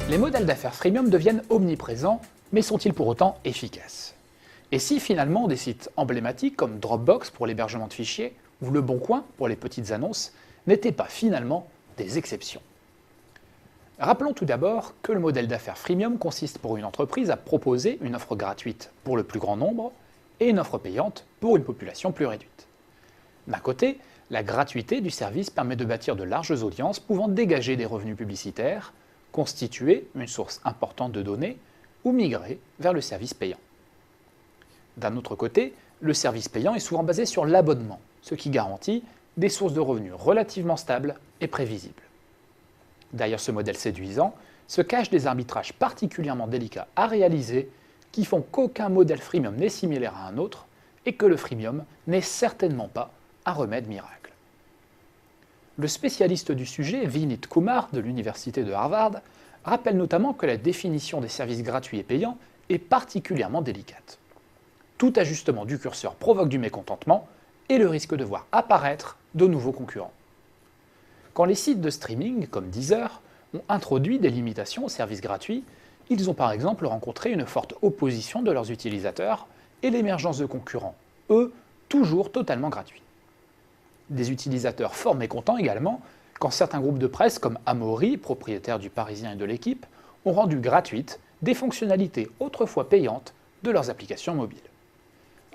Les modèles d'affaires freemium deviennent omniprésents, mais sont-ils pour autant efficaces? Et si finalement des sites emblématiques comme Dropbox pour l'hébergement de fichiers ou Le Bon Coin pour les petites annonces n'étaient pas finalement des exceptions? Rappelons tout d'abord que le modèle d'affaires freemium consiste pour une entreprise à proposer une offre gratuite pour le plus grand nombre et une offre payante pour une population plus réduite. D'un côté, la gratuité du service permet de bâtir de larges audiences pouvant dégager des revenus publicitaires, constituer une source importante de données ou migrer vers le service payant. D'un autre côté, le service payant est souvent basé sur l'abonnement, ce qui garantit des sources de revenus relativement stables et prévisibles. Derrière ce modèle séduisant se cachent des arbitrages particulièrement délicats à réaliser qui font qu'aucun modèle freemium n'est similaire à un autre et que le freemium n'est certainement pas un remède miracle. Le spécialiste du sujet, Vinit Kumar de l'université de Harvard, rappelle notamment que la définition des services gratuits et payants est particulièrement délicate. Tout ajustement du curseur provoque du mécontentement et le risque de voir apparaître de nouveaux concurrents. Quand les sites de streaming, comme Deezer, ont introduit des limitations aux services gratuits, ils ont par exemple rencontré une forte opposition de leurs utilisateurs et l'émergence de concurrents, eux, toujours totalement gratuits. Des utilisateurs fort mécontents également quand certains groupes de presse comme Amaury, propriétaire du Parisien et de l'Équipe, ont rendu gratuites des fonctionnalités autrefois payantes de leurs applications mobiles.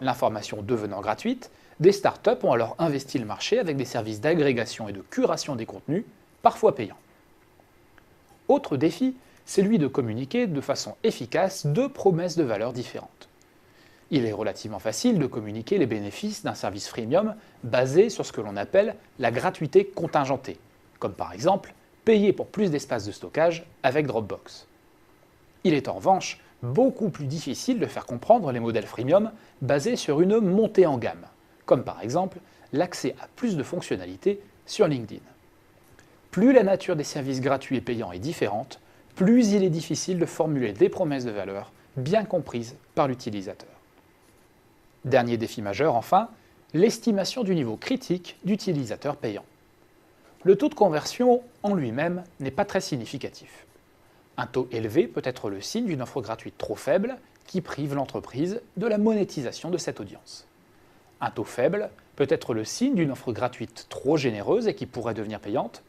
L'information devenant gratuite, des startups ont alors investi le marché avec des services d'agrégation et de curation des contenus, parfois payants. Autre défi, c'est celui de communiquer de façon efficace deux promesses de valeur différentes. Il est relativement facile de communiquer les bénéfices d'un service freemium basé sur ce que l'on appelle la gratuité contingentée, comme par exemple payer pour plus d'espace de stockage avec Dropbox. Il est en revanche beaucoup plus difficile de faire comprendre les modèles freemium basés sur une montée en gamme, comme par exemple l'accès à plus de fonctionnalités sur LinkedIn. Plus la nature des services gratuits et payants est différente, plus il est difficile de formuler des promesses de valeur bien comprises par l'utilisateur. Dernier défi majeur enfin, l'estimation du niveau critique d'utilisateurs payants. Le taux de conversion en lui-même n'est pas très significatif. Un taux élevé peut être le signe d'une offre gratuite trop faible qui prive l'entreprise de la monétisation de cette audience. Un taux faible peut être le signe d'une offre gratuite trop généreuse et qui pourrait devenir payante,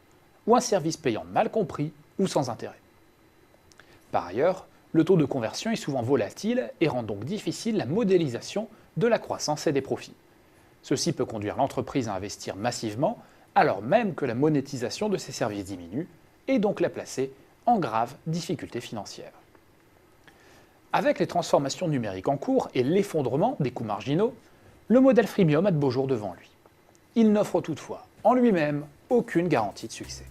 ou un service payant mal compris ou sans intérêt. Par ailleurs, le taux de conversion est souvent volatile et rend donc difficile la modélisation de la croissance et des profits. Ceci peut conduire l'entreprise à investir massivement alors même que la monétisation de ses services diminue et donc la placer en grave difficulté financière. Avec les transformations numériques en cours et l'effondrement des coûts marginaux, le modèle freemium a de beaux jours devant lui. Il n'offre toutefois en lui-même aucune garantie de succès.